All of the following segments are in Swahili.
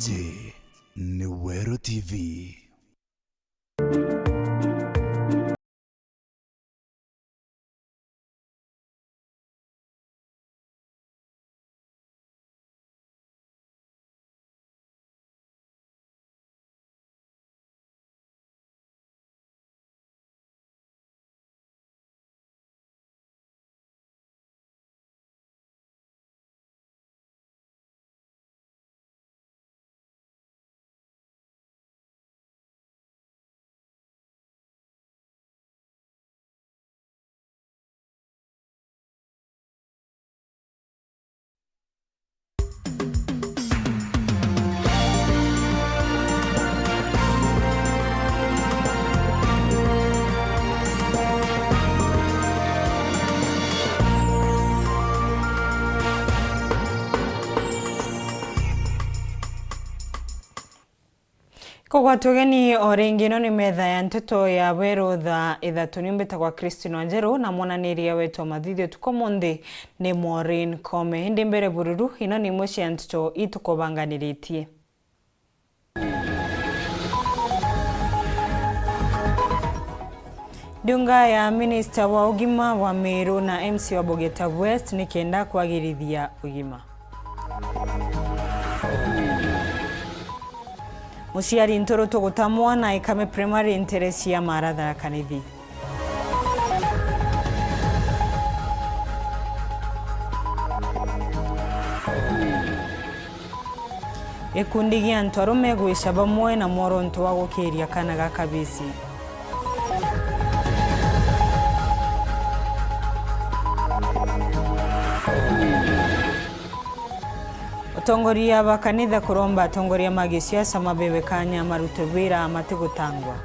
Hii ni Weru TV. Kwa tugeni orengino ni metha ya Nteto ya Weru Thaa Ithatu niumbite kwa WANJERU na mwananiria wetu mathithio tukomundi ni Maureen Kome hindi mbere bururu ino ni imwe cia Nteto itukubanganiritie. Dunga ya Minister wa Ugima wa Meru na MC wa Bogeta West ni kenda kwagirithia ugima. Muciari ntoro tugutamwa na ikame primary interest ya maratha kanithi. Ikundi gia ntwarume gwisha bamwe na moronto wa gukiria kana ga kabisi. Tongoria bakanitha kuromba tongoria magisiasa mabewe kanya marute wira amatigutangwa.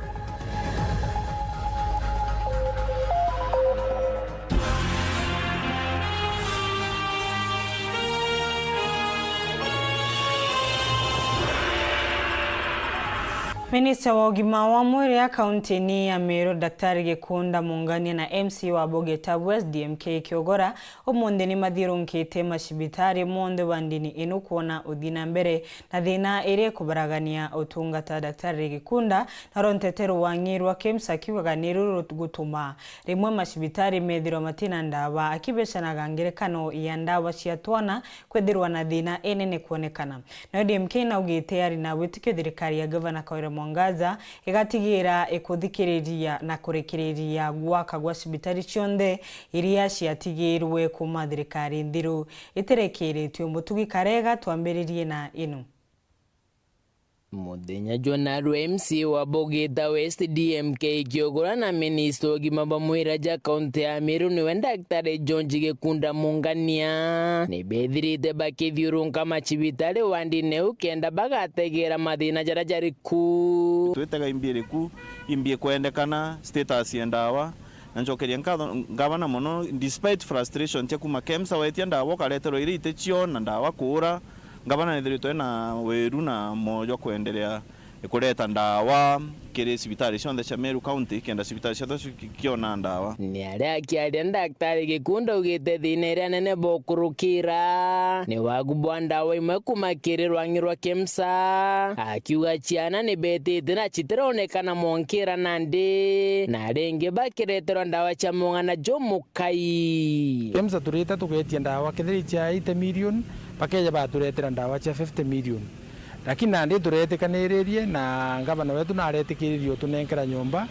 Minister wa Ugima wa Mwiri ya kaunti ni ya Meru Daktari Gikunda Mungania na MC wa Bogeta West DMK Kiogora umundi ni mathirunkite macibitari monde wandini inu kuona uthina mbere na thina iri kubaragania utungata. Daktari Gikunda na Nteto wangirwa KEMSA kiwaga niru gutuma rimwe macibitari methiro matina ndawa akibecanaga ngerekano ya ndawa cia twana kwethirwa na thina enene kuonekana. Na DMK na ugite ari na witikio thirikari ya Governor Kawira Mwangaza igatigira ikuthikiriria na kurekereria gwaka gwa cibitari cionthe iria ciatigirwe kuma thirikari thiru iterekeretio mutugi karega twambiririe na inu. Muthenya Jonaru MC wa Bogeta West DMK Kiogora na Minister Ugima wa Mwiri ja kaunti ya Meru niwe Daktari Gikunda Mungania ni bethirite bakithiurunka macibitari wandine ukenda bagategera mathina jarajari ku twetega imbire ku imbie kwendekana status ya ndawa na njokeria ngavana muno despite frustration tia kuma KEMSA wetia ndawa kaletero iri itecio na ndawa kura ngavana nithirito na Weru na moyo kuendelea kuleta ndawa kire cibitari cionthe cia Meru County kenda cibitari ciothe kiona ndawa ni aria akiaria Daktari Gikunda ugite thina iria nene bokurukira ni wagubwa ndawa imwe kumakirirwa ngirwa KEMSA akiuga ciana ni betite na citironekana monkira nandi na ringi bakireterwa ndawa cia mung'ana jomukai. KEMSA turita tugetia ndawa kithiri cia 8 million pakeja baturetera ndawa cia 50 million lakini nandi turetikanirie na ngavana wetu na aretikiririo tunenkera nyumba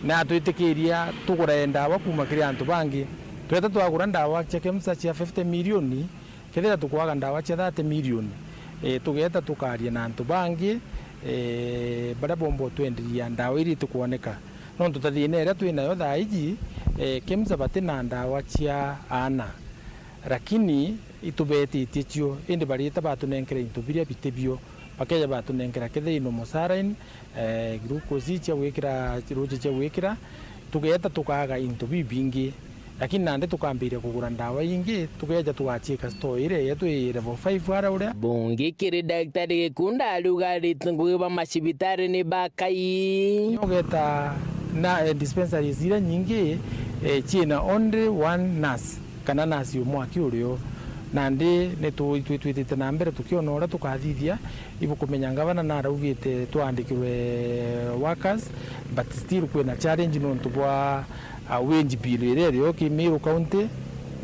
na twitikiria tugura ndawa kuma kiri antu bangi tweta twagura ndawa cia KEMSA cia 50 million kithira tukwaga ndawa cia 30 million tugeta tukaria na antu bangi bara bombo twendiria ndawa iri tukuoneka no tutathina ira twinayo thaa iji KEMSA batina ndawa cia ana lakini itubetitie cio indi barita batunenkera intubiria bitebio pakeja batunenkera kethino mosarin glucose cia wikira roje cia wikira tugeta tukaga into bibingi lakini nande tukambira kugura ndawa ingi tugeja tugachika store ire yetu level 5 ara uria bungi kiri Daktari Gikunda aluga ritunguiba macibitari ni bakai yogeta na dispensaries nyingi china only one nurse kana nurse umwe akiurio na ndi ni twitite na mbere tukiona ora tukathithia ibu kumenya ngavana na araugite twandikirwe workers but still kwina challenge no tubwa wage bill ire ki Meru County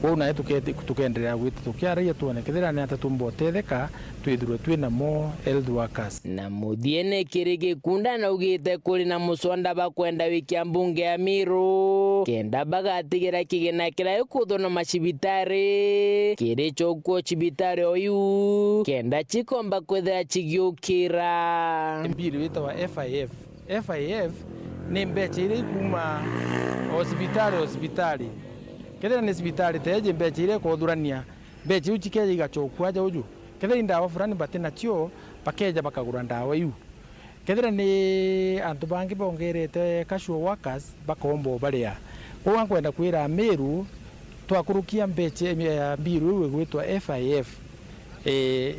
wona tukendelea gwita tukiaria tuone kithira ni atatumbotetheka twithirwe twina mo health workers na muthiene kirige kunda na ugite kuri na musonda bakwenda wiki ya mbunge ya Meru kenda bagatigira kigena kira ukuthono macibitari kiri chokwo cibitari oyu kenda chikomba kwethira chigiukira bill witawa FIF ni mbeche ile kuma hospitali kethira ni hospitali teje mbeche ile kuthurania mbeche uchikeje igachokwa aja uju kethira ndawa fulani batina chio pakeja bakagura ndawa iu kethira ni antu bangi bongerete casual workers bakombo baria kwa kwenda kwira Meru twakurukia mbeche ya biru gwitwa FIF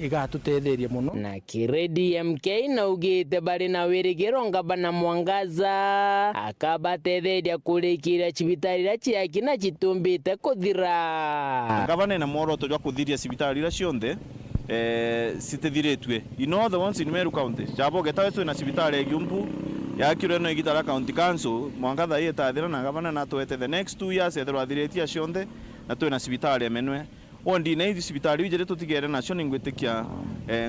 igatutetheria muno na kiredi MK na ugite bari na wirigiro ngabana mwangaza akabatetheria kurikira cibitari ra ciakina citumbite kuthira ngabana na moroto jwa kuthiria cibitari ra cionthe citithiritwe the ones in Meru County jabo getawe na cibitari giumpu yakire no igitara county council mwangatha yetathira na ngabana na twete the next 2 years ethirwa thiritia cionthe na twina cibitari menwe ondi na ithi cibitari ijere tutigere nacio ningwitikia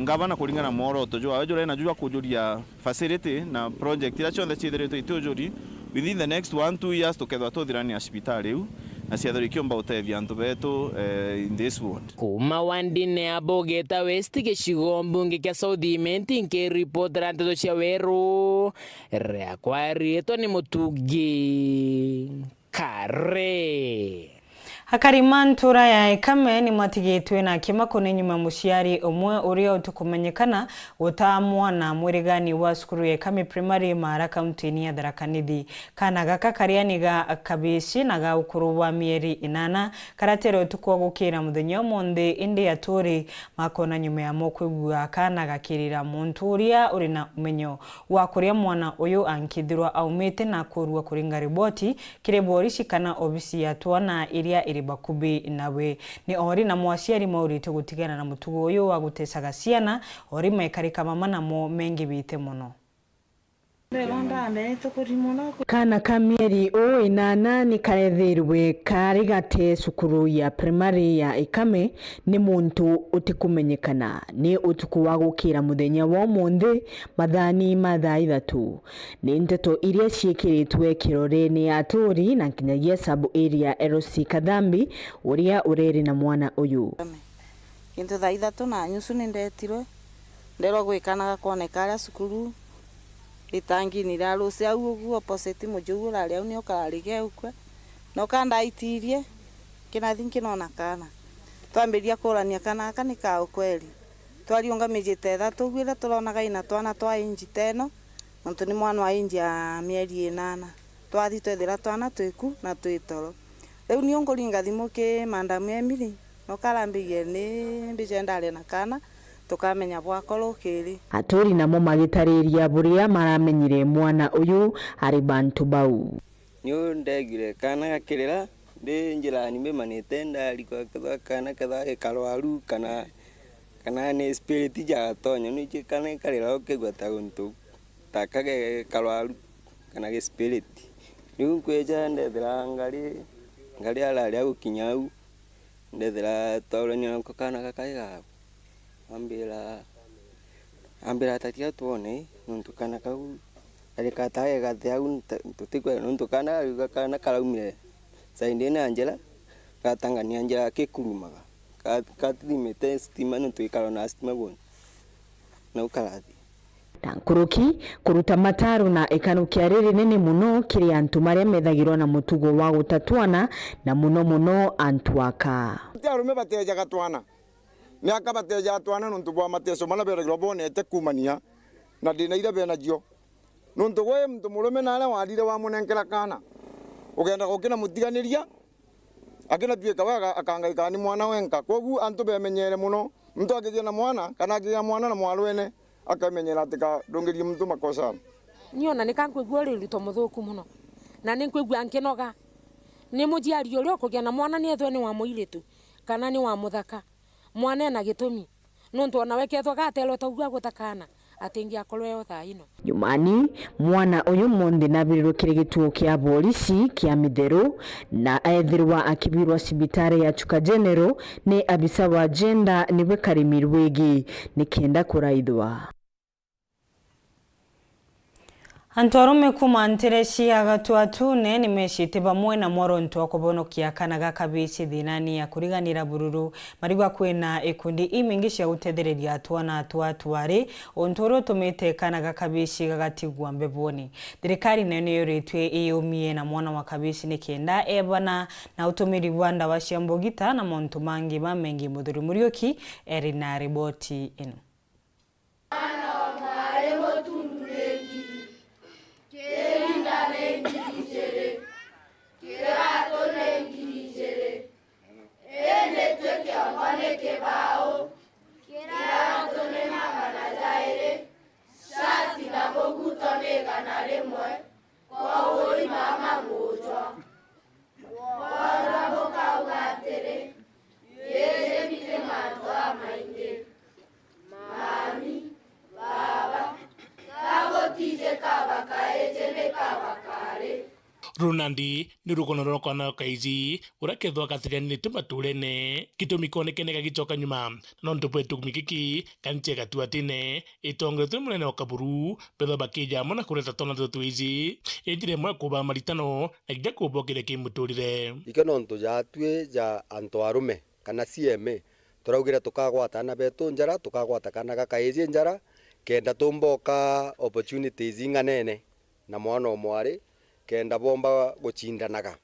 ngabana kuringana moroto jwa ajure na jwa kujuria facility na project ira cionthe cithiritwe itujuri within the next 1-2 years tukethwa tuthirania cibitari iu na ciathori kiomba utethia antu betu in this world kuma wandine abogeta west gicigo mbunge kia South Imenti nke report ra Nteto cia Weru reakwarieto ni mutugi kare Hakarima ntura ya ikame ni matigitwe na kimakone nyuma muciari umwe uria utukumenyekana utamwa na mwirigani wa skuru ya ikame primary Mara County ni ya Thaa kana gaka kariani ga kabishi na ga ukuru wa mieri 8 karatero utukwa gukira muthenya monde indi aturi makona nyuma ya mokwigua kana gakirira monturia uri na umenyo wa kuria mwana uyu ankithirwa aumite na kurua kuringa riboti kirebori kana obisi ya twana iria bakubi nawe ni ori na mwaciari maurite gutigana na mutugo uyu wa gutesaga ciana ori maikarika mama na mo mengi bite muno kana kamieri o inana ni karethirwe kari gate sukuru ya primary ya ikame ni muntu utikumenyekana ni utuku wa gukira muthenya wa monde mathani mathaa 3 ni Nteto iria ciekiritwe kiroreni aturi na kinyagia sub area LC Kadhambi uria ureri na mwana uyu kintu Thaa 3 na nyusu ni ndetirwe ndero gwikanaga kuoneka aria sukuru itangi ni raro cia uguo opposite mujugu rari au ni okarige ukwe no kanda itirie kina thinki nona kana twambiria kurania kana aka ni ka ukweli twariunga mijite 3 gwira turonaga ina twana twa inji 10 muntu ni mwana wa inji ya mieri 8 twathi twethira twana twiku na twitoro riu ni ongoringa thimu ki Madam Emily no karambigie ni mbijendare na kana tukamenya bwakoro kiri aturi namo magitariria buria maramenyire mwana uyu ari bantu bau nyu ndegire kana gakirira ndi njira ni manite ndari kwa kana katha karwaru kana ni spirit ja tonyo ni kana karira okegwata guntu takage karwaru kana ge spirit ni kweja ndethira ngari ala ya gukinyau ndethira tolonyo ko kana kakaiga ambira tatia tuone nuntu kana kau alika tae gathia tutikwe nuntu kana karaumire saindena Angela katangania Angela kikurumaga kathimite stima nuntu ikarona stima bon na ukarathi Tankuruki kuruta mataru na ikanukia riri nene muno kiri antu maria methagirwo na mutugo wa gutatwana na muno antuaka arume bateja gatwana ni akabateja atwana nuntu bwa mateso mana bere globone ete kumania na dina ira bena jio nuntu gwe mtu murume na ala walire wa munenkera kana ugenda gukina mutiganiria akina tuika waga akangaika ni mwana wenka kogu antu bemenyere muno mtu akithia na mwana kana akithia mwana na mwalwene akamenyera atika ndongerie mtu makosa niona nikankwigua rinduto muthuku muno na ninkwigua nkinoga ni mujiari urio kugia na mwana ni ethwe ni wa muiritu kana ni wa muthaka mwana na gitumi nontu ona wekethwa gatelo tauga gutakana atingi akolwe Thaa ino. Jumani mwana uyu mundi nabirirwe kiri gituo kia polisi kia Mitheru na aethirwa akibirwa cibitari ya Chuka General ni abisa wa agenda niwe karimirwegi nikenda kuraithwa. Antorume kuma ntereshi agatuatune nimeshite bamwe na moronto wakobonokia kana gakabici thinani ya kuriganira bururu marigwa kwina ikundi imingisha gutethereria atwana atwari ontoro tumite kana gakabici gagatigwa mbeboni. Thirikari nene yoretwe iyumie na mwana wa kabici nikenda ebana na utumiri Rwanda wa Shambogita na montu mangi bamengi Muthuri Muriuki eri na riboti ino. Runandi ni rukono rokana kaiji urakethwa kathirani tumaturene kitumikone kenega gicoka nyuma no ntopwe tukumikiki kanche gatuatine itongo tumune okaburu betho bakija mona kureta tona tutuiji ejire mwa kuba maritano egja kubokire kimuturire ikono nto jatwe ja antoarume kana CMA turaugira tukagwata na beto njara tukagwata kana gakaiji njara kenda tumboka opportunities inganene na mwana omwari kenda bomba gucindanaga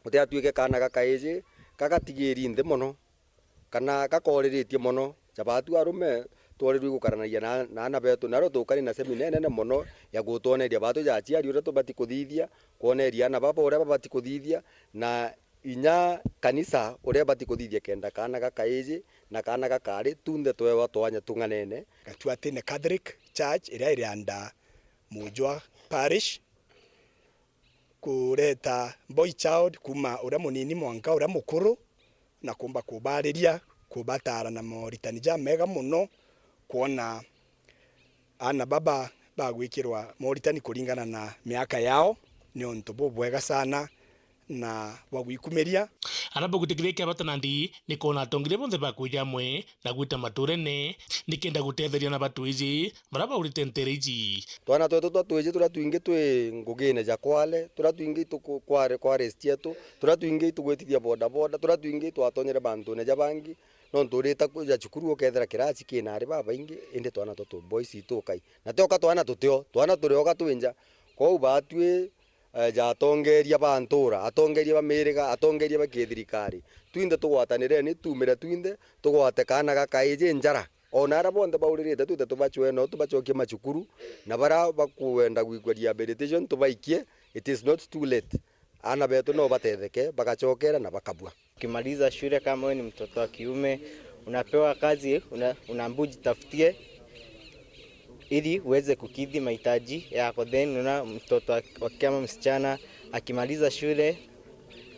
uti atuike kana gakaije kagatigiri nde mono kana gakoriritie mono jabatu arume twarirwe gukaranagia na beto naro tukari na semina nene mono ya gutoneria batu jachi ari ure tubati kuthithia kuoneria na baba ure babati kuthithia na inya kanisa ure bati kuthithia kenda kana gakaije na kana gakari tunde twewa twanya tunganene gatuatine Catholic Church iri anda Mujwa Parish kureta boy child kuma ura munini mwanka ura mukuru na kumba kubariria kubatara na moritani ja mega muno kuona ana baba bagwikirwa moritani kuringana na miaka yao ni onto bobwega sana na wagwikumeria arabo gutikireke abatanandi nikona tongire bonde bakuja mwe na gwita maturene nikenda gutetheria na batuiji maraba uritentereji twana toto twatuiji turatwinge twe ngugine ja kwale turatwinge tukware kwa restieto turatwinge tugwetithia boda boda turatwinge twatonyera bantu ne jabangi no nturita kuja chukuru okethera kirasi kinari baba ingi inde twana toto boys itukai na toka twana tutyo twana turioka twinja ko batwe jatongeria bantura atongeria bamerega atongeria bakethirikari twinde tugwatanire ni tumire twinde tugwate kana gakaije njara onara bonde baurire twite tubachwe no tubachokie machukuru na bara bakuenda gwikwa rehabilitation tubaikie it is not too late ana betu no batetheke bakachokera na bakabwa. Ukimaliza shule kama wewe ni mtoto wa kiume unapewa kazi unaambiwa jitafutie ili uweze kukidhi mahitaji yako. Then una mtoto wa kama msichana akimaliza shule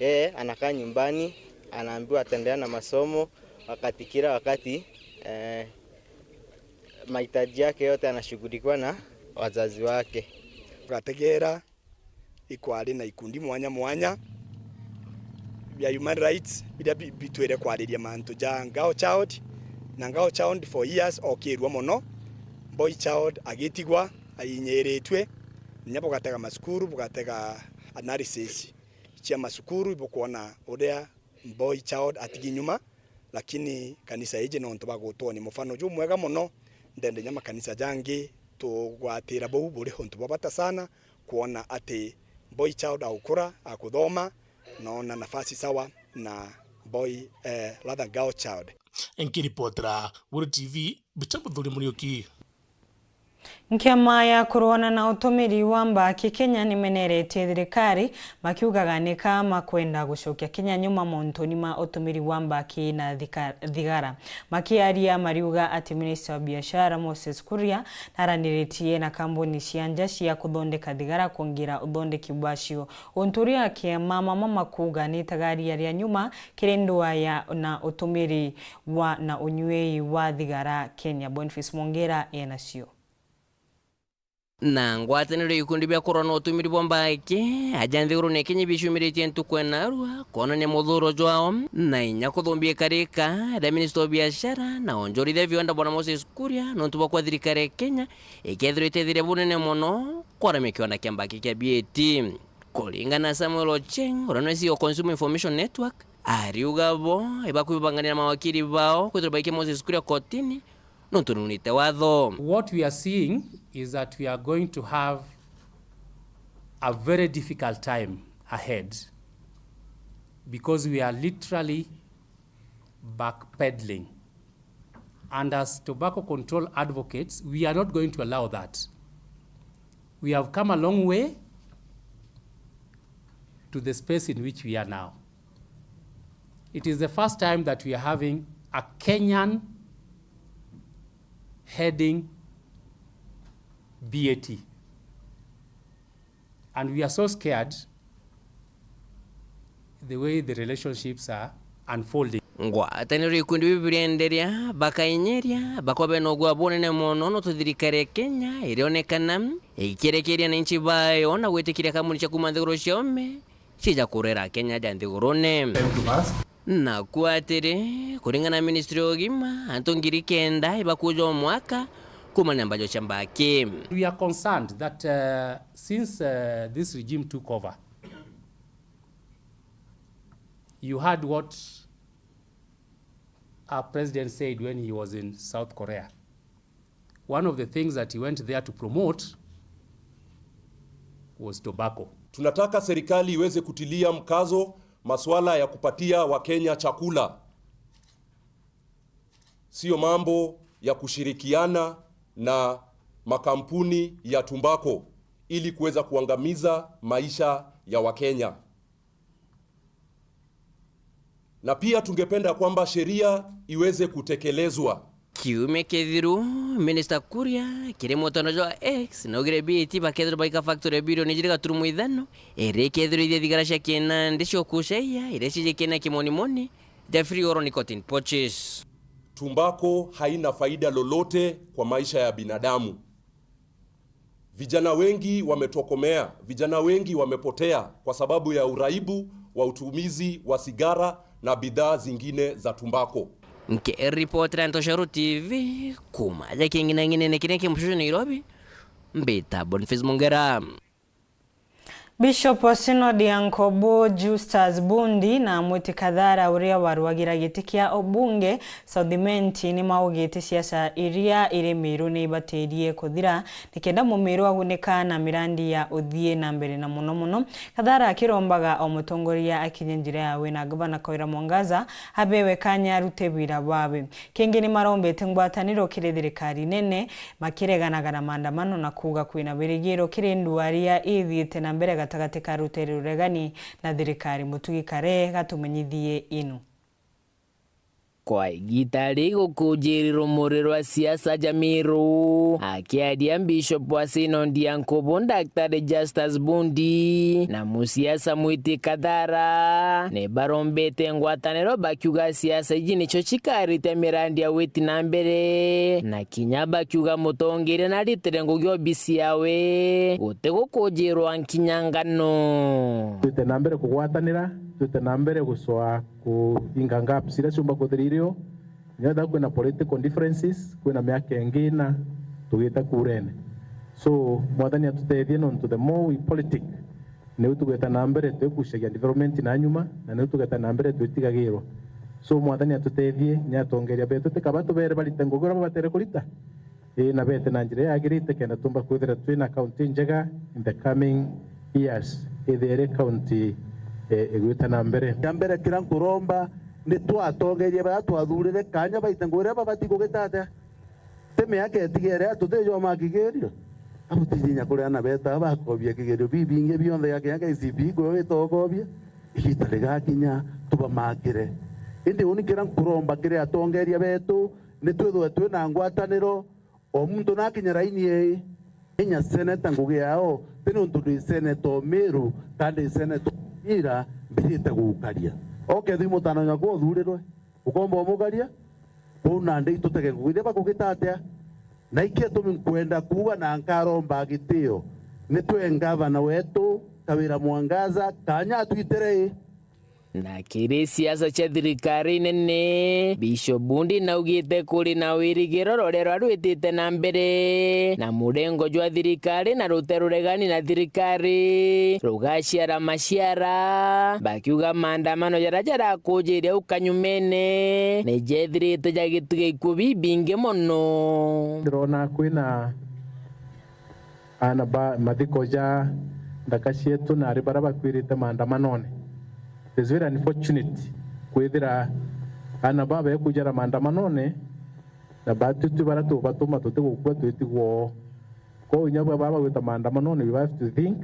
yeye anakaa nyumbani anaambiwa ataendelea na masomo wakati kila wakati mahitaji yake yote anashughulikiwa na wazazi wake. Gategera ikwari na ikundi mwanya mwanya ya human rights bila bitwere kwariria mantu ja ngao child na ngao child for years okirwa mono boy child agitigwa ayinyeretwe nyabo gatega masukuru bugatega analysis chia masukuru ibokuona uria boy child atiginyuma lakini kanisa ije no ntobago ni mufano ju mwega muno ndende nyama kanisa jangi tugwatira bo buri honto babata sana kuona ati boy child aukura akuthoma naona nafasi sawa na boy rather girl child. Enkiripotra Weru TV Muthuri Muriuki. Nkema ya kuruana na utumiri wa mbaki Kenya nimeneretie thirikari makiugaga ni kama kwenda gucokia Kenya nyuma montoni ma utumiri wa mbaki na thigara. Makiaria mariuga ati Minister wa Biashara Moses Kuria naraniritie na kambuni cia nja cia kuthondeka thigara kuongira uthondeki bwacio. Unturia ke mama kuga ni tagari ya nyuma kirindwa ya na utumiri wa na unywei wa thigara Kenya. Boniface Mongera enacio. Na ngwataniro ikundi bya korona utumiri bomba ike ajanthiguru ne Kenya bishumirite ntukwenarwa kona ne muthuro jwao na inya kuthumbia karika da Minister wa Biashara na onjori the viwanda bwana Moses Kuria no tuba kwa thirikari Kenya ikethirite thire bunene muno kwara mekiwanda kya mbaki kya BAT kulingana Samuel Ocheng uranwesi Consumer Information Network ariugabo ibakubangania mawakili bao kutubaike Moses Kuria kotini. What we are seeing is that we are going to have a very difficult time ahead because we are literally backpedaling. And as tobacco control advocates, we are not going to allow that. We have come a long way to the space in which we are now. It is the first time that we are having a Kenyan heading BAT. And we are so scared the way the relationships are unfolding. Ngwataniro ikundi bibirenderia bakainyeria bakobe no gwa bonene mono no tuthirikare Kenya irionekana ikirekeria na nchi bayo na gwetekiria kamuni cha kumanthiguro ciome cija kurera Kenya janthigurone. Na kuatire kuringana na Ministry of Gima antongiri kenda ibakujo mwaka kumanya ambacho chambake. We are concerned that since this regime took over, you heard what our president said when he was in South Korea. One of the things that he went there to promote was tobacco. Tunataka serikali iweze kutilia mkazo masuala ya kupatia Wakenya chakula. Sio mambo ya kushirikiana na makampuni ya tumbako ili kuweza kuangamiza maisha ya Wakenya. Na pia tungependa kwamba sheria iweze kutekelezwa. Kiume kethiru Minister Kuria kiremo tonojo X na ugire BAT bakethiro baika factory biro nijiriga turumu ithano ere kethiru ithia thigara cia Kenya ndicio kusheia ire cije Kenya kimonimoni the free or nicotine pouches. Tumbako haina faida lolote kwa maisha ya binadamu. Vijana wengi wametokomea, vijana wengi wamepotea kwa sababu ya uraibu wa utumizi wa sigara na bidhaa zingine za tumbako. Nke reporter Ntosharu TV kumaja kingine ngine kineke mshusho Nairobi mbeta Boniface Mongera. Bishop wa Synod ya Nkobo Justus Bundi na mwiti kadhara uria waruagira gitikia obunge Southimenti ni maugite siasa iria iri miru ni ibaterie kuthira nikenda mumiru aguneka na mirandi ya uthie na mbere na muno kadhara akirombaga omutongoria akinyenjira yawe na gavana Koira Mwangaza habewe kanya rutebira wawe kingi ni marombete ngwataniro kire thirikari nene makireganaga na maandamano na kuga kwina birigiro kire nduaria ithiete na mbere gatagati ka ruteri ruregani na thirikari mutugikare gatumenyithie inu. Kwa gitari gukujiriro muriro wa siasa Jamiru akiadia Bishop wa Synod ya Nkobo Dr. Justus Bundi na musiasa mwiti kadhara ne barombete ngwataniro bakiuga siasa ijini cho chikarite mirandi ya weti na mbere na kinyaba kiuga mutongire na ritere ngugyo bisi yawe gute gukujirwa nkinyangano tute na mbere kugwatanira tute na mbere gusoa ku inganga sira chumba kuthiririo nyada kwena political differences kwena miaka engina tugita kurene so mwathani atutethie no to the more we politic ne utugeta na mbere tukushagia development na nyuma na ne utugeta na mbere tutigagirwa so mwathani atutethie nyatongeria betu tikabatu bere balitengogora batere kulita na bete na njire agirite kenda tumba kuthira twina county njega in the coming years ithere county egwita na mbere kira nkuromba ni twatongerie ba twathurire kanya baitengore babati kugitate teme yake tigere tutejo makigerio abu tijinya kule ana beta ba kobia kigerio bibinge bionde yake yake isipi go etokobia ikitaliga kinya tuba makire indi unikira kuromba kire atongeria betu nitwethwe twina ngwataniro o muntu nakinyara ini enya seneta ngugi yao tene untu seneto Meru kandi seneto ira mbirite gukaria oke thimu tano nyako thurirwe ukomba omugaria una ndei tutege ngugi bakugitatea na ikie tuminkwenda kuwa na nkaromba gitio nitwe ngavana wetu Kawira Mwangaza kanya twiterei na kiri siasa cha thirikari nene Bishop Bundi naugite kuri na wirigiro rorero arwitite na mbere na murengo jwa thirikari na ruteruregani na thirikari rugaciara maciara bakiuga maandamano jara kujiria ukanyumene ne jethirite jagituge ikubi binge mono ndrona kwina ana ba mathiko ja ndakacietu na ari bara bakwirite maandamanone. It's very unfortunate kwithira ana baba ekujara maandamanone na batutu baratu batuma tote gukwa twetigwo ko nyaba baba wita maandamanone. We have to think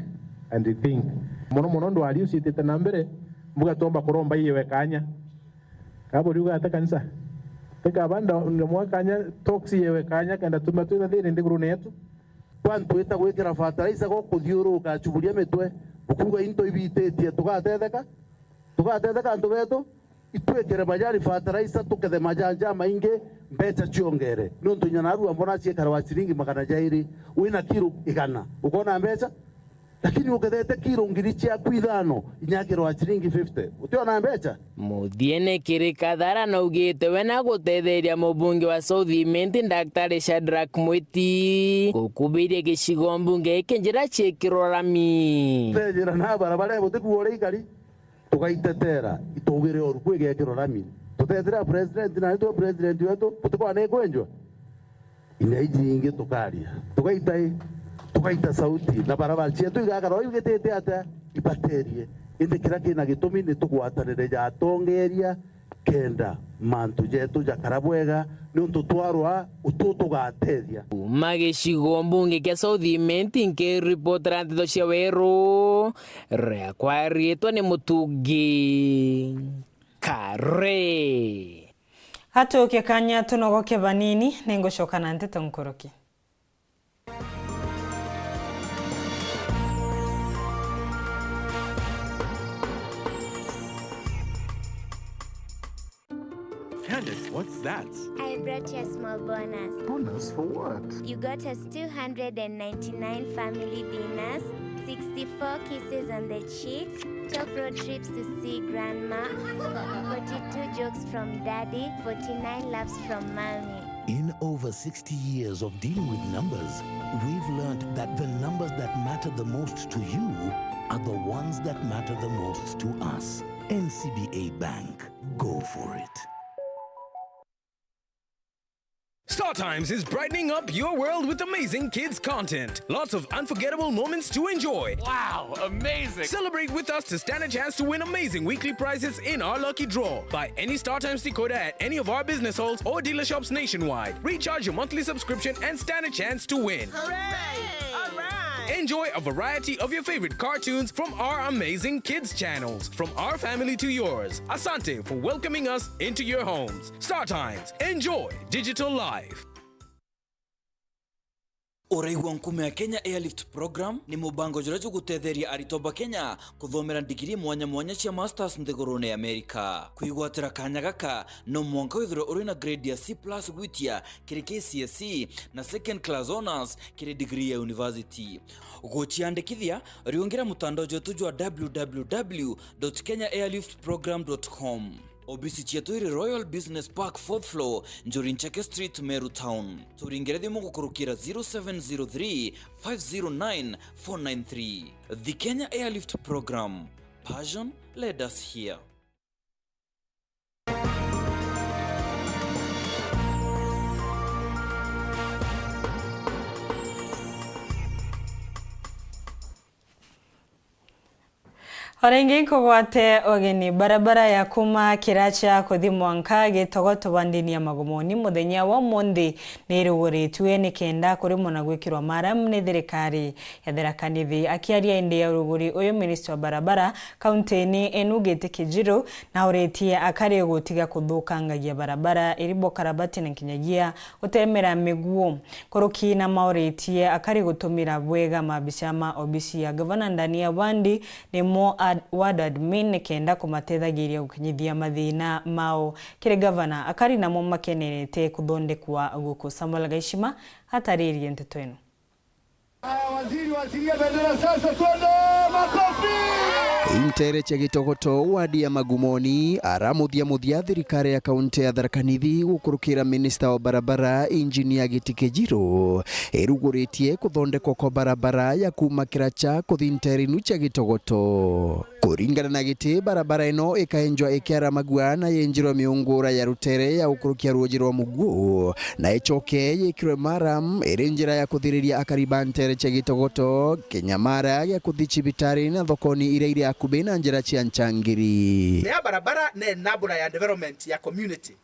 and think mono ndo ali usitete na mbere mbuga tomba kuromba iyewe kanya kabo riuga atakanisa teka banda mwa kanya toxi yewe kanya kanda tuma twita thiri ndiguru yetu kwantu eta gwikira fertilizer go kuthiuruka chuburia mitwe bukuga into ibitetie tugatetheka andu betu itwekere majari fertilizer tukethe majanja mainge mbecha chiongere nuntu nyanaru mbona ciekara wa ciringi magana jairi wina kilo igana ukona mbecha lakini ukethete kilo ngiri cia kwithano inyakiro wa ciringi 50 utiona mbecha muthiene kirikathara na ugite wena gutetheria mubunge wa South Imenti Daktari Shadrack Mwiti gukubirie gicigo mbunge ikinjira ciekiro rami tejira na barabara butikuore ikari tukaitetera itugire oru kwigekiro rami tutetera president na ito president wetu tutikwane kwenjwa inaiji inge tukaria tukaita sauti na barabara cietu igakara igitete ata ibaterie inde kira kina gitumi ni tugwatanire ja tongeria kenda mantu jetu jakarabwega nuntu twarwa ututugateria magicigo mbunge kia South Imenti nke reporter Nteto cia Weru rekwa rietwa ni mutungi kare hatuke kanya tunogoke banini nengocoka na Nteto nkoroki. Candace, what's that? I brought you a small bonus. Bonus for what? You got us 299 family dinners, 64 kisses on the cheek, 12 road trips to see grandma, 42 jokes from daddy, 49 laughs from mommy. In over 60 years of dealing with numbers, we've learned that the numbers that matter the most to you are the ones that matter the most to us. NCBA Bank. Go for it. StarTimes is brightening up your world with amazing kids content. Lots of unforgettable moments to enjoy. Wow, amazing! Celebrate with us to stand a chance to win amazing weekly prizes in our lucky draw. Buy any StarTimes decoder at any of our business halls or dealer shops nationwide. Recharge your monthly subscription and stand a chance to win. Hooray! All right! Enjoy a variety of your favorite cartoons from our amazing kids channels. From our family to yours. Asante for welcoming us into your homes. StarTimes. Enjoy digital life. Uraigwa nkume ya Kenya Airlift Program ni mubango jurajo gutetheria aritoba Kenya kuthomera digiri mwanya cia masters nthigurune Amerika. Kuigwatira kanya gaka no mwanka withiro uri na grade ya C+ gwitia kiri KCSE na second class honors kiri degree ya university. Ugochiandikithia riongera mutandao jetu jwa www.kenyaairliftprogram.com. Obisi chetu iri Royal Business Park 4th floor Njorinchake Street, Meru Town. Turingere thimu gukurukira 0703 509 493. The Kenya Airlift Program. Passion led us here. Orengi kogwate ogeni barabara ya kuma kiracha kuthi Mwanka gitogoto bandini ya magomoni muthenya wa mondi niruguritwe nikenda kuri mona gwikirwa maram ni thirikari ya thirakanithi akiaria indi ya uruguri uyu minister wa barabara kaunti-ini enugite Kijiro na uretie akari gutiga kuthukangagia barabara iribo karabati na kinyagia utemera miguo kuruki na mauretie akari gutumira bwega mabishama obisi ya governor ndani ya Wandi nimo ward admin nikenda kumatethagiria gukinyithia mathina mao kire governor akari namo makenerete kuthondekwa guku Samuel Gaishima hataririe Nteto eno. Waziri bendera sasa twende makofi. Intere cha gitogoto wadi ya magumoni aramuthia thirikari ya kaunti ya Tharaka-Nithi gukurukira minister wa barabara engineer Giti Kijiro eruguritie kuthondekwa kwa barabara ya kuma Kiracha kuthi Nterinu cha gitogoto. Kuringana na Giti barabara ino ikaenjwa ikiara magua na yenjirwa miungura ya rutere ya ukurukia ruoji rwa muguo na ichoke yikirwe maram irinjira ya kuthiriria akariba Ntere cha gitogoto Kenyamara ya kuthi Chibitari na thokoni ire ya kubena njira chia nchangiri. Ya barabara ne nabura ya development ya community.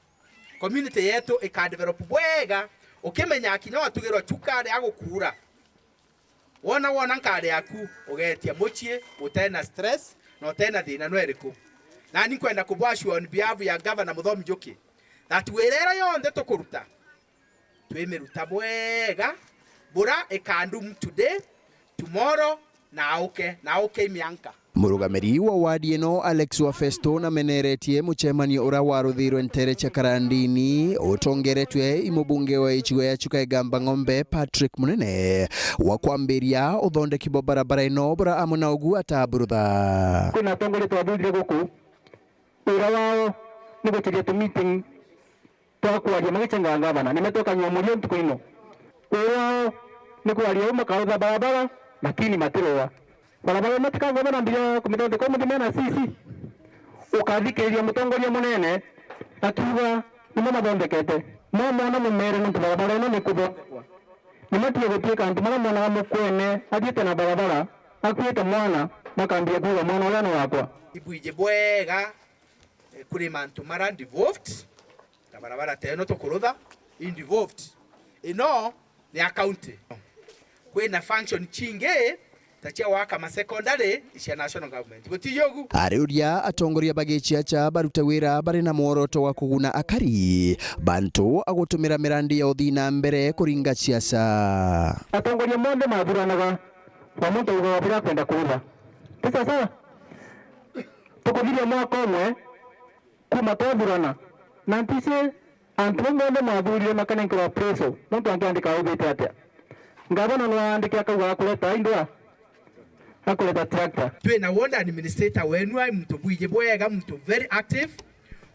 Community yetu ikadevelop bwega ukimenya kinya watugirwa chukare agukura. Wona nkade yaku ugetia muchie utena stress na utena thina nweriko. Na ni kwenda kubwashwa on behalf ya governor Muthomi Njuki. That werera yonde tukuruta. Twemeruta bwega bura ikandum today, tomorrow na okay mianka. Murugamiri wa wadi eno Alex wa Festo na meneretie muchemanio ura waruthirwe Ntere cha Karandini utongeretwe imubunge wa ichigo ya chuka egamba ng'ombe Patrick Munene wa kwambiria uthondeki bo barabara eno bura amuna ugu ataburutha. Kuna tongole twathurire guku ura wao ni gutiria tu meeting twakwaria magicanga ngavana nimetoka nyumurio ntuko ino ura ni kwaria makautha barabara lakini matiroa barabara matikanga bana ndio kumithonde kwa mudimena sisi ukathikiriria mutongoria munene akiuga nimo mathondekete no mwana mumere ntu barabara ino ni kuthondekwa nimatie gutuika ntu mara mwana mukwene athiete na barabara akuite mwana makambia kuga mwana ule no wakwa ibuije bwega kuri mantu mara involved na barabara teno tukurutha involved ino ni account kwina function chinge tachia waka ma secondary isha national government gotiyogu ariuria atongoria bagichia cha baruta wira bari na muoroto wa kuguna akari bantu agutumira mirandi ya uthina mbere kuringa ciaca atongoria monde mathuranaga wa muntu uga bira kwenda kuuga sasa tukuthiria mwaka umwe kuma twathurana na ntise antu monde mathurire makanenkerwa preso muntu angiandika ubite atia ngavana no andika akauga kuleta indwa akuleta tractor twe na wonda administrator wenu ai mtu bwije bwega mtu very active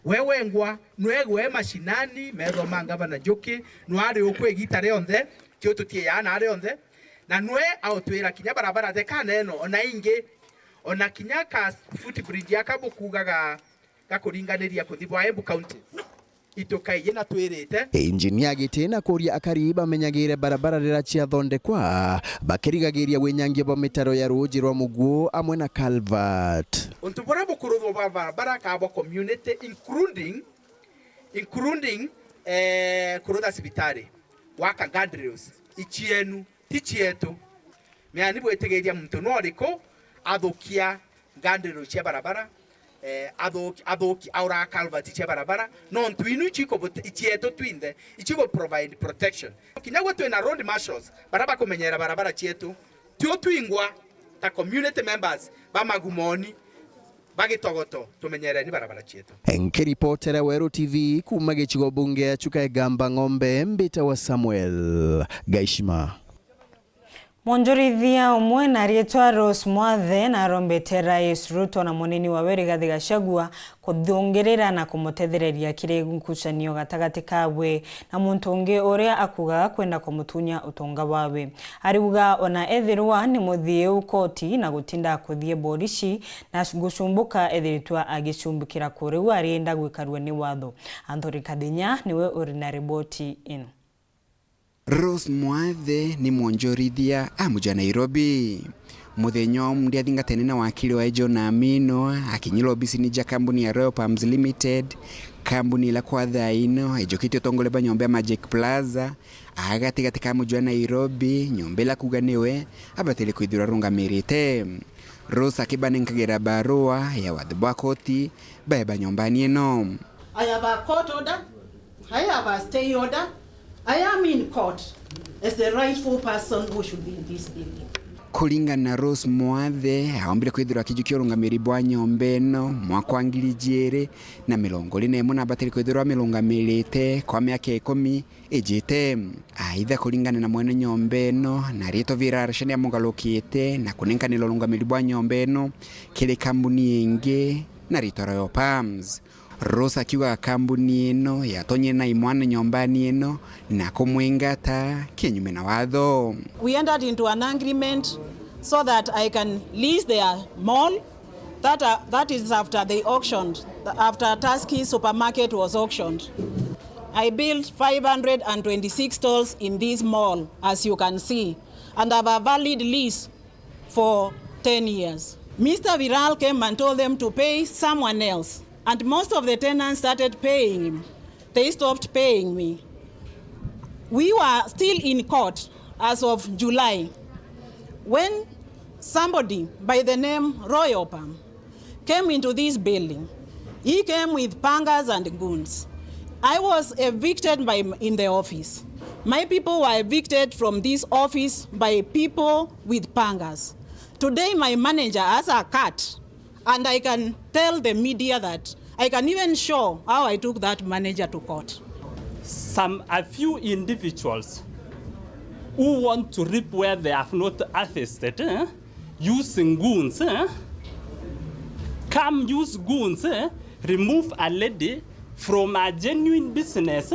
wewe ngwa nwegwe mashinani mero mangava na Njuki nwari okwe gitare onthe tio tutie yana ari onthe na nwe autwira kinya barabara de kaneno ona inge ona kinya ka footbridge yakabukugaga gakuringaniria kuthibwa Embu County itokai na twirite engineer Giti na kuria akari bamenyagire barabara rira cia thondekwa bakirigagiria winyangia bo mitaro ya ruji rwa muguo amwe na culvert untubora bukuruthwo barabara kabo community including kurutha cibitari waka guardrails ichienu tichietu meani bwetegeria muntu noriko athukia guardrails cia barabara adoki aura culvert cia barabara no twinu chiko ichieto twinde ichigo provide protection kinyago twina road marshals baraba kumenyera barabara chietu tio twingwa ta community members ba magumoni bagitogoto tumenyera ni barabara chietu. Enkiripotera Weru TV kuma gichigo bunge ya chuka egamba ng'ombe mbita wa Samuel Gaishima. Mwonjorithia umwe na rietwa Rose Mwathe na rombete Rais Ruto na munini wa Rigathi Gachagua kuthongerera na kumutethereria kirengucanio gatagati kawe na muntu ungi uria akuga kwenda kumutunya utonga wawe ariuga ona ethirwa ni muthie koti na gutinda kuthie borishi na gucumbuka ethiritwa agicumbukira kuriu arienda gwikarwe ni watho Anthony Kadhinya niwe uri na riboti ino. Rose Mwathe ni mwonjorithia amuja Nairobi. Muthenya mndia thingatene na wakili wa John Amino akinyilo obisini ja kambuni ya Royal Palms Limited, kambuni la kwa thaino ejokitio tongole ba nyombe Magic Plaza agatigatika mujwa Nairobi, nyombe la kuganiwe abatele kwithura rungamirite. Rose akibane nkagera barua ya wadhibwa koti baba nyombani eno. I have a court order, I have a stay order, I am in court as the rightful person who should be in this building. Kulingana na Rose Mwathe aombire kwithirwa kijukio rungamiri bwa nyombe eno mwaka wa 2021 na batiri kwithirwa milungamirite kwa miaka 10 ejete. Aidha kulingana na mwene nyombe eno na rito virarashani ya mungalokite na kunenkanilo rungamiri bwa nyombe eno kile kambuni ingi na rito Royal Palms. Rose akiwa kambuni eno yatonye na imwana nyombani eno na kumwingata kinyume na watho. We entered into an agreement so that I can lease their mall. That is after they auctioned, after Tusky supermarket was auctioned. I built 526 stalls in this mall, as you can see, and have a valid lease for 10 years. Mr. Viral came and told them to pay someone else. And most of the tenants started paying him. They stopped paying me. We were still in court as of July when somebody by the name Royal Palm came into this building. He came with pangas and goons. I was evicted in the office. My people were evicted from this office by people with pangas. Today my manager has a cat. And I can tell the media that I can even show how I took that manager to court. A few individuals who want to reap where they have not harvested, using goons, come use goons, remove a lady from a genuine business,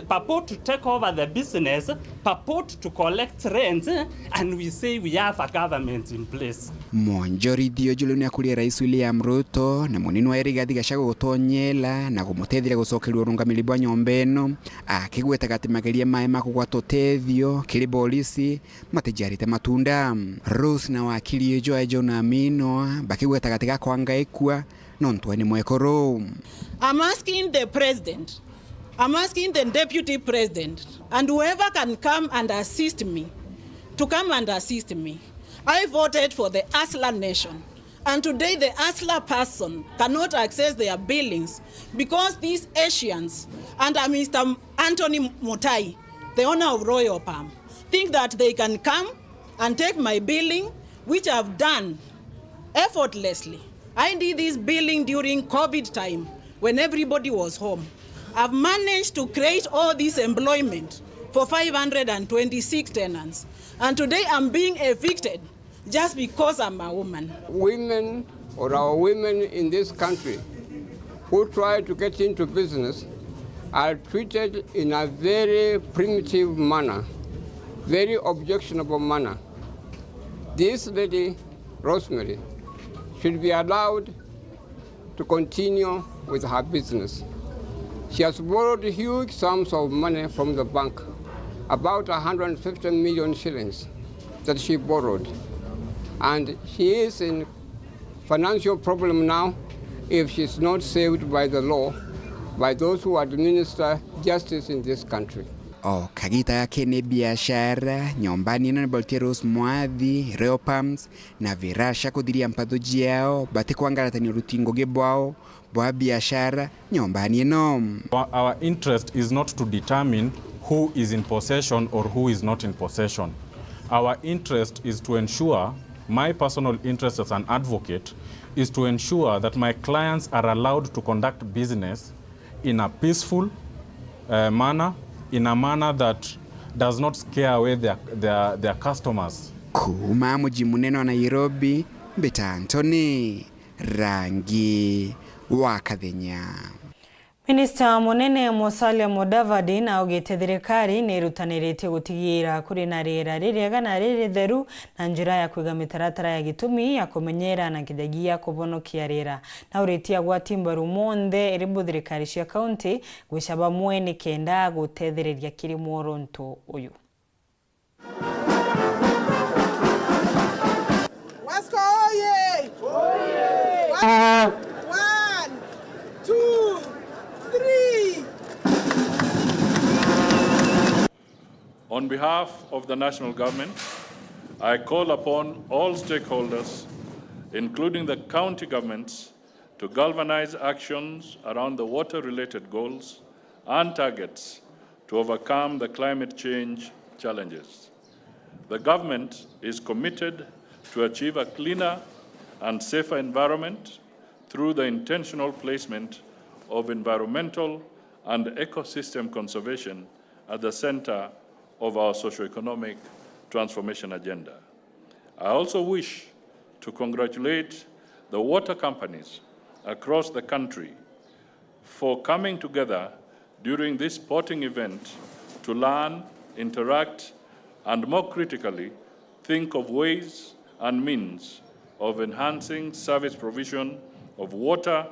purport to take over the business, purport to collect rent, and we say we have a government in place. Mwonjorithio juluni akulia Rais William Ruto na munini wa Rigathi Gachagua gutonyela na gumutethira gucokeria rungamiri bwa nyombe eno akigweta gatimageria mae makugwatotethio kiri polisi matijarite matunda. Rose na wakili John Amino bakigweta gatika kwangaikwa nontweni mwekoro. I'm asking the president, I'm asking the deputy president, and whoever can come and assist me, to come and assist me. I voted for the Asla nation, and today the Asla person cannot access their buildings because these Asians and Mr. Anthony Mutai, the owner of Royal Palm, think that they can come and take my building, which I've done effortlessly. I did this building during COVID time when everybody was home. I've managed to create all this employment for 526 tenants. And today I'm being evicted just because I'm a woman. Women or our women in this country who try to get into business are treated in a very primitive manner, very objectionable manner. This lady, Rosemary, should be allowed to continue with her business. She has borrowed huge sums of money from the bank, about 150 million shillings that she borrowed. And she is in financial problem now if she's not saved by the law, by those who administer justice in this country. Kagita yake ni biashara nyombani na Boltie Rose Mwathe, Royal Palms na virasha kudiria mpadoji yao bati kuangalatani rutingo gebwao bwa biashara nyombani eno. Our interest is not to determine who is in possession or who is not in possession. Our interest is to ensure, my personal interest as an advocate, is to ensure that my clients are allowed to conduct business in a peaceful manner, in a manner that does not scare away their customers. Kuma mji munene wa Nairobi, Beta Anthony, Rangi wa Kadhenya. Minista munene Musalia Mudavadi na ugite thirikari ni rutanirite gutigira kuri na riera ririega na ritheru na njira ya kwiga mitaratara ya gitumi ya kumenyera na kidagia kubonokia riera na uritia gwatimba rumonde iribu thirikari cia county gwicaba mwene kenda gutetheriria kirimo oronto uyu. Wasko oye! Oye! 1, 2, 3. On behalf of the national government, I call upon all stakeholders, including the county governments, to galvanize actions around the water-related goals and targets to overcome the climate change challenges. The government is committed to achieve a cleaner and safer environment through the intentional placement of environmental and ecosystem conservation at the center of our socio-economic transformation agenda. I also wish to congratulate the water companies across the country for coming together during this sporting event to learn, interact, and more critically, think of ways and means of enhancing service provision of water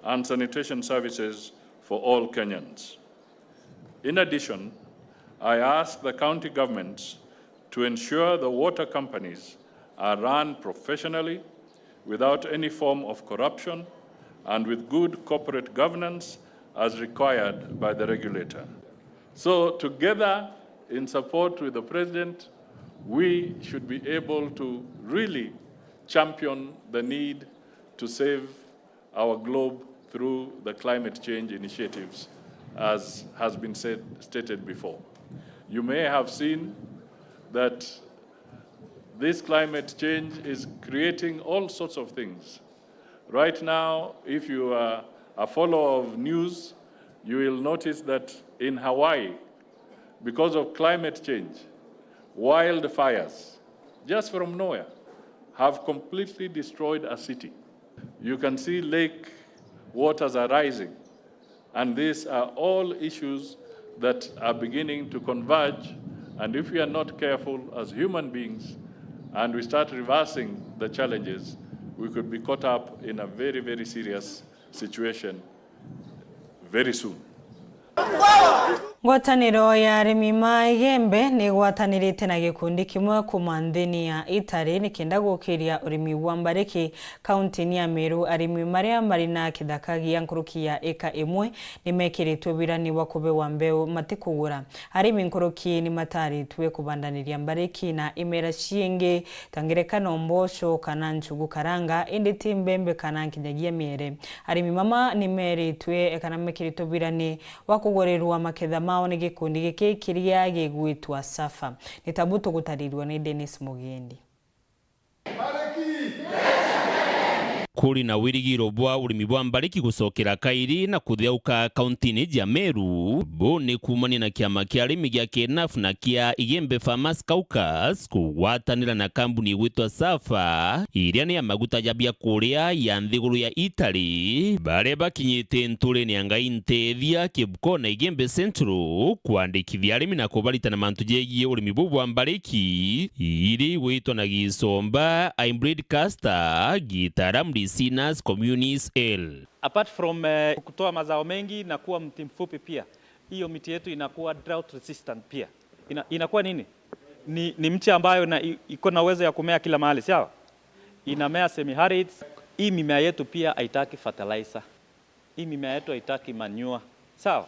and sanitation services for all Kenyans. In addition, I ask the county governments to ensure the water companies are run professionally, without any form of corruption, and with good corporate governance as required by the regulator. So together, in support with the President, we should be able to really champion the need to save our globe through the climate change initiatives, as has been stated before. You may have seen that this climate change is creating all sorts of things. Right now, if you are a follower of news, you will notice that in Hawaii, because of climate change, wildfires, just from nowhere, have completely destroyed a city. You can see lake waters are rising, and these are all issues that are beginning to converge, and if we are not careful as human beings and we start reversing the challenges, we could be caught up in a very, very serious situation very soon. Ngwataniro ya arimi ma igembe ni gwatanirite na gikundi kimwe kuma nthini ya Ithatu nikienda gukiria urimi wa mbariki kaunti ya Meru. Arimi maria mari na kithaka gia nkuruki ya eka imwe ni mekiritwe wirani wa kubewa mbeu matikugura. Arimi nkuruki ni mataritwe kubandaniria mbariki na imera cienge tangerekano mbosho kana nchugu karanga inditi mbembe kana kinyagia miere. Arimi mama ni meritwe ekana mekiritwe wirani wa kugorerwa maketha mao ni gikundi giki kiria gigwitwa Safa. Nitabuto gutarirwa ni Dennis Mugendi. Kuri na wirigiro bwa urimi bwa mbariki gusokera kairi na kutheuka kauntini ya Meru bo ni kumania na kiama kia arimi gia KNAF na kia Igembe Farmers Caucus kugwatanira na kambuni igwitwa Safa iria ni ya maguta jabia kuria ya nthiguru ya Italy bare bakinyite ntule ni anga intethia kibuko na Igembe Central kuandikithia arimi na kubaritana mantu jegie urimi bwa mbariki iri igwitwa na gisomba hybrid castor gitaram Sinas Communis L. Apart from kutoa mazao mengi na kuwa mti mfupi pia, hiyo miti yetu inakuwa drought resistant pia. Inakuwa nini? Ni mti ambayo iko na uwezo ya kumea kila mahali, sawa? Inamea semi-arid. Hii mimea yetu pia haitaki fertilizer. Hii mimea yetu haitaki manure, sawa?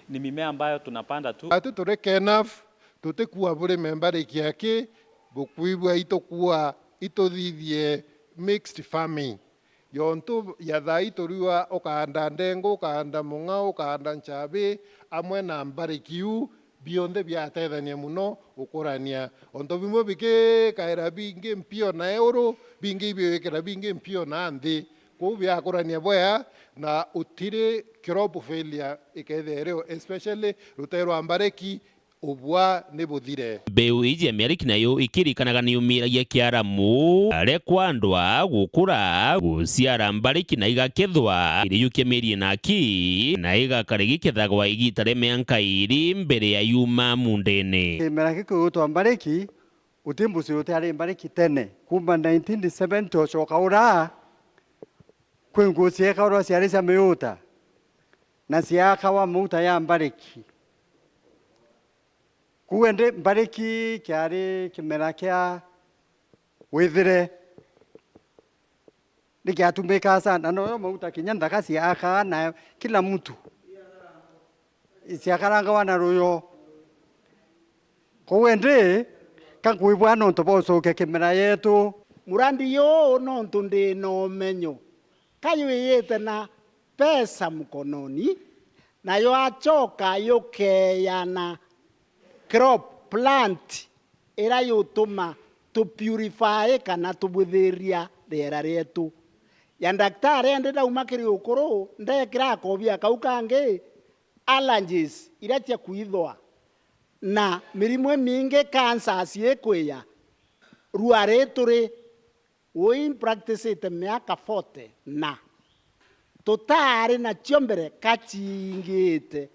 Ni mimea ambayo tunapanda tu. Tutureke enough tutekuwa bure membari kiake bukuibwa itokuwa itothithie mixed farming. Yonto yathai turua okahanda ndengo, okahanda munga, okahanda nchabe amwe na mbarikiu bionde biatethania muno ukurania. Onto bimwe bike kaira bingi mpio na euro, bingi biwekera bingi mpio na nthi. Kou biakurania boya na utire crop failure ikethereo, especially rutero ambareki ubwa ni buthire. Mbeu iji ya miariki nayo ikirikanaga ni umiragia kiaramu arekwandwa gukura guciara mbariki na igakethwa iriyukia mieri naki na igakaregi kethagwa igitare mianka iri mbere ya yuma mundene. Kimeraki kugutwa mbariki utimbusi utari mbariki tene kuma 1970 ocoka ura kwingucie kaura ciari cia miuta na ciakawa muta ya mbariki kuende mbariki kiari kimera kia withire nikiatumika sana no muta kinyanda kasi aka na kila mtu isiakaranga wana ruyo kuende kakuibwa no tobocoke kimera yetu murandi yo no ntunde no menyo kayuyite na pesa mkononi na yo achoka yokeyana crop plant ira yutuma to purify kana tubuthiria rĩera rĩetu ya daktari ende daumakiri ukuru ndekira kobia kaukange allergies ira tia kuithwa na mirimu mingi cancer ciekweya ruare turi we practice it miaka 40 na totari na chiombere kachingite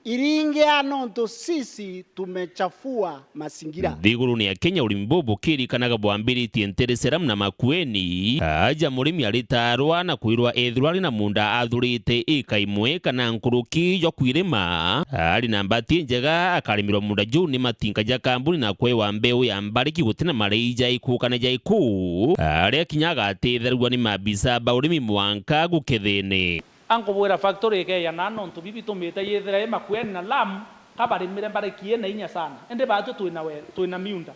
iringe anonto sisi tumechafua mazingira. Thiguru ni ya Kenya ulimbobo kirikanaga bwambiritie nteresera na makueni aja murimi aritarwa na kwirwa ethurari na munda athurite ikaimwe kana nkuruki yo kwirima ari na mbati njega akarimirwa munda juu ni matinga ja kambuni na kwewa mbeu ya mbariki gutina mareija ikukana ja iku ari kinyaga atitherwa ni mabisa ba urimi mwanka gukethene anko bwera factory ke ya nano ntubibi tumite yethera makweni na lam kabari mire bare kiena inya sana ende batu tuina miunda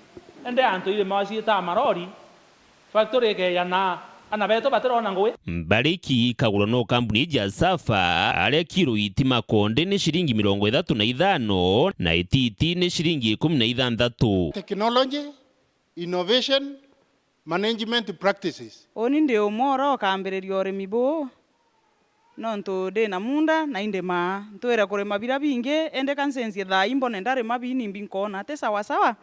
ende anto ile mawasi ta marori factory ke ya na ana beto batero na ngwe mbariki kagura no kampuni ja Safa ale kiro itima konde ni shilingi 35 na ititi ni shilingi 16. Technology, innovation, management practices. Oni ndio moro kambererio urimi bu no nto de na munda na inde ma ntwera kurema bira binge ende kansensi Thaa imbone ndare mabini mbinkona te sawa sawa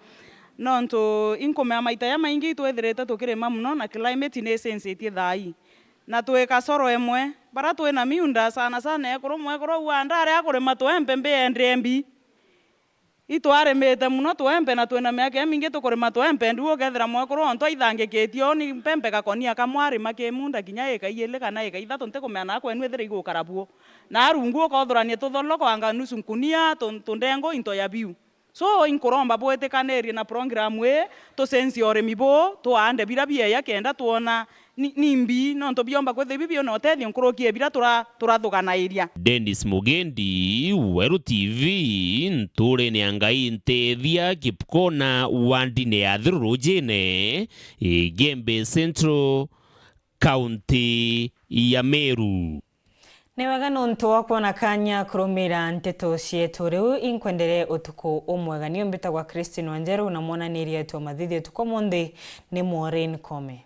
no nto inkome maita ya maingi twetherete tukirema muno na climate ne sensitive Thaa na tweka soro emwe bara twena miunda sana sana ekoro mwekoro wandare akurema twembe mbe ndembi itware mete muno twembe na twena miaka mingi tukurema twembe nduo gethera mwekoro onto ithangiketio ni mpembe gakonia kamwari make munda kinya ekaiyele kana ekaithatu nte kumena akwe nwethere igu karabuo na arungu kothuranie tutholoko anga nusu nkunia tundengo into ya biu so inkuromba bwetekanerie na program we to sensi urimi bo tuande bira bia kenda tuona nimbi no nto biomba kwethe bibio no tethi nkurokie bira turathugana iria. Dennis Mugendi, Weru TV, nture ni angai ntethia kipkona wandine ya thurujene Gembe Central County ya Meru. Ni wega nontu wakwa na kanya kurumira nteto cietu riu inkwendere utuku umwega niyo mbitagwa Christine Wanjeru na mwana niri yetu mathithi tuko monde ni Maureen Kome.